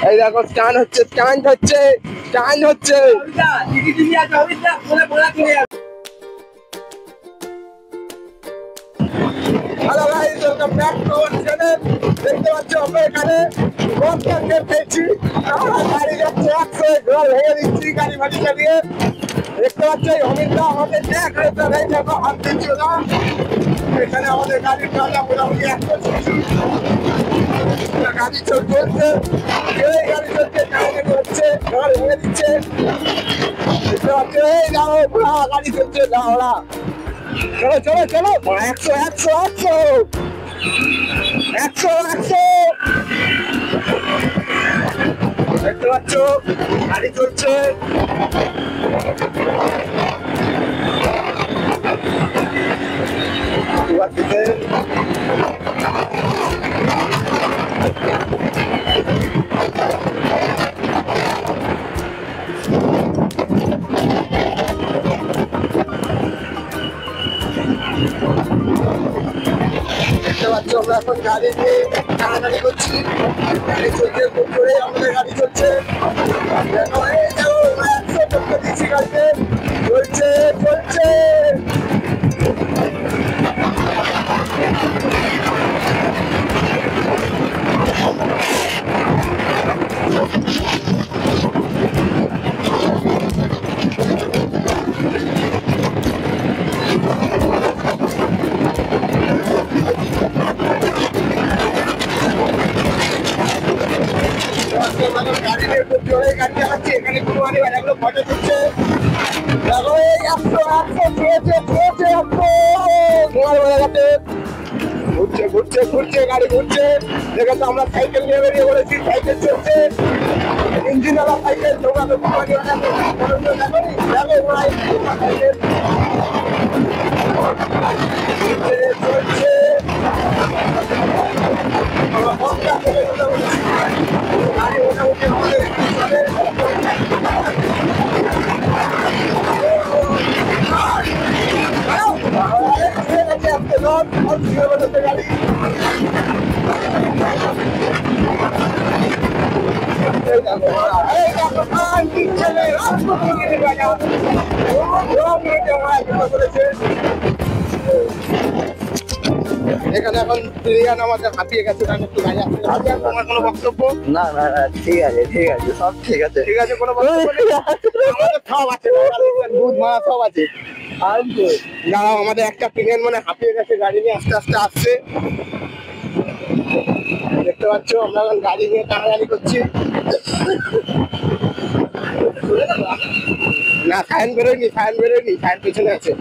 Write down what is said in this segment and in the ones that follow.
এই দেখো স্টান হচ্ছে, স্টান্ট হচ্ছে, স্টান্ট হচ্ছে। Hello guys, welcome back to our channel. দেখতে পাচ্ছ আমরা এখানে বক্সার গেম খেলছি। আমরা গাড়ি যাচ্ছে 100 ঘর ভেঙে দিচ্ছি গাড়ি ফাড়ি চালিয়ে। দেখতে পাচ্ছ এই অমিতদা আমাদের দেখ রেখে নেই, দেখো হাত দিচ্ছ না। এখানে আমাদের গাড়ির টাকা মোটামুটি 160। গাড়ি চলছে, এই গাড়ি চলছে, টাইনে হচ্ছে, ঘর ভেঙে দিচ্ছে। দেখতে পাচ্ছ এই যাও গাড়ি চলছে, যাও ওরা। চলো চলো চলো, 100 100 100 100 100। দেখতে পাচ্ছ গাড়ি চলছে। দেখতে পাচ্ছ আমরা এখন গাড়ি নিয়ে টানাটানি করছি। গাড়ি চলছে খুব জোরে, আমাদের গাড়ি চলছে। দিচ্ছি গাড়িতে, চলছে চলছে। গাড়ি নিয়ে খুব জোরে গাড়ি চালাচ্ছি, এখানে কোনো বাজাগুলো ফটো তুলছে। দেখো এই 100 100 চলেছে চলেছে 100 ঘুরছে ঘুরছে ঘুরছে, গাড়ি ঘুরছে। দেখে তো আমরা সাইকেল নিয়ে বেরিয়ে পড়েছি, সাইকেল চলছে, ইঞ্জিনওয়ালা সাইকেল। তোমরা তো দেখো সাইকেল চলছে। গাড়ি মোটামুটি আমাদের গাড়ি এখানে এখন প্লেয়ার আমাদের হাঁপিয়ে গেছে, একটু গাড়ি আসছে। তোমার কোনো বক্তব্য? না না না, ঠিক আছে ঠিক আছে, সব ঠিক আছে ঠিক আছে, কোনো বক্তব্য নেই। আমাদের সব আছে, দুধ মারা সব আছে। দাঁড়াও, আমাদের একটা প্লেয়ার মানে হাঁপিয়ে গেছে, গাড়ি নিয়ে আস্তে আস্তে আসছে। দেখতে পাচ্ছ আমরা এখন গাড়ি নিয়ে টানাটানি করছি। না ফাইন বেরোয়নি, ফাইন বেরোয়নি, ফাইন পেছনে আছে।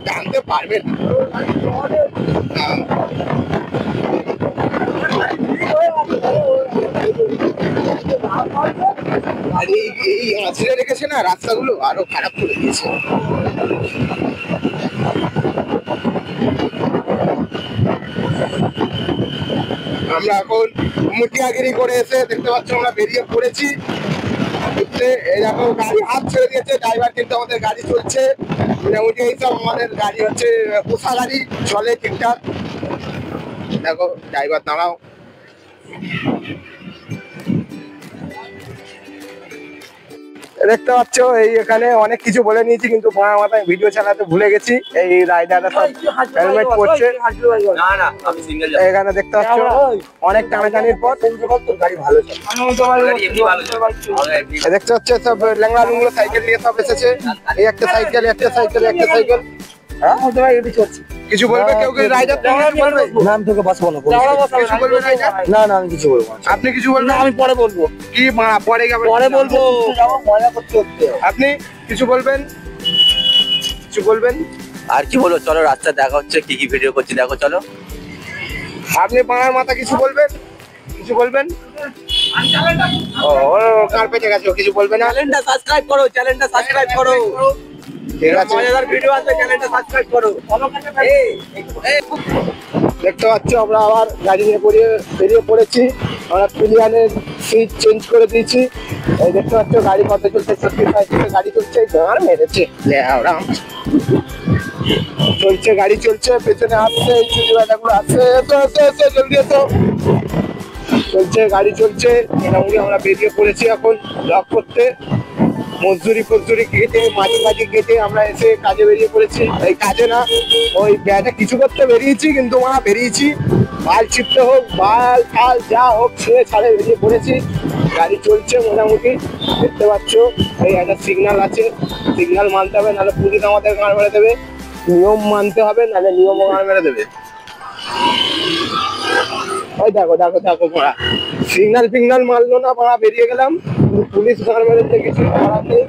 জানতে পারবে না। আর এই আঁচড়ে রেখেছে না, রাস্তাগুলো আরো খারাপ করে দিয়েছে। আমরা এখন মুটিয়াগিরি করে এসে দেখতে পাচ্ছ আমরা বেরিয়ে পড়েছি। এরকম গাড়ি হাত ছেড়ে দিয়েছে ড্রাইভার, কিন্তু আমাদের গাড়ি চলছে মোটামুটি। এইসব আমাদের গাড়ি হচ্ছে পোষা গাড়ি, চলে ঠিকঠাক। দেখো ড্রাইভার দাঁড়াও। দেখতে পাচ্ছ এই এখানে অনেক কিছু বলে নিয়েছি, কিন্তু মাথা মাথায় ভিডিও চালাতে ভুলে গেছি। এই রাইডাররা সব হেলমেট পরছে। এখানে দেখতে পাচ্ছ অনেক টানাটানির পর গাড়ি ভালো চলে। দেখতে পাচ্ছ সব ল্যাংড়া লুংড়ো সাইকেল নিয়ে সব এসেছে। এই একটা সাইকেল, একটা সাইকেল, একটা সাইকেল। কিছু বলবে কেউ? কেউ রাইডার নাম থেকে বাঁচবো না, কিছু বলবে রাইডার? না না আমি কিছু বলবো। আপনি কিছু বলবেন? আমি পরে বলবো। কি পরে পরে বলবো, মজা করতে হচ্ছে। আপনি কিছু বলবেন? কিছু বলবেন? আর কি বলবো, চলো রাস্তা দেখা হচ্ছে, কি কি ভিডিও করছি দেখো, চলো। আপনি পাড়ার মাথা কিছু বলবেন? কিছু বলবেন? ও কার পেটে গেছে, কিছু বলবেন? চ্যানেলটা সাবস্ক্রাইব করো, চ্যানেলটা সাবস্ক্রাইব করো। ঠিক আছে, মজাদার ভিডিও আছে, চ্যানেলটা সাবস্ক্রাইব করো। দেখতে পাচ্ছ আমরা আবার গাড়ি নিয়ে বেরিয়ে পড়েছি। আমরা প্লেয়ারের সিট চেঞ্জ করে দিয়েছি। এই দেখতে পাচ্ছ গাড়ি কত চলছে, 70 গাড়ি চলছে। গাড়ি মেরেছে চলছে, গাড়ি চলছে, পেছনে আসছে এই চুরি বেটাগুলো আসছে, এসো এসো এসো জলদি এসো। চলছে, গাড়ি চলছে, মোটামুটি আমরা বেরিয়ে পড়েছি এখন ব্লগ করতে। মজদুরি ফজদুরি কেটে মাটি কেটে আমরা এসে কাজে বেরিয়ে পড়েছি। এই কাজে না, ওই ব্যাটা কিছু করতে বেরিয়েছি, কিন্তু আমরা বেরিয়েছি বাল ছিপতে হোক, বাল ফাল যা হোক ছেড়ে ছাড়ে বেরিয়ে পড়েছি। গাড়ি চলছে মোটামুটি, দেখতে পাচ্ছ। এই একটা সিগন্যাল আছে, সিগন্যাল মানতে হবে, নাহলে পুলিশ আমাদের গাঁড় মেরে দেবে। নিয়ম মানতে হবে, নাহলে নিয়মও গাঁড় মেরে দেবে। ওই দেখো দেখো দেখো ঘোড়া, সিগন্যাল ফিগন্যাল মারলো না, বেরিয়ে গেলাম, পুলিশ গাঁড় মেরে দিলে কিছু করার নেই।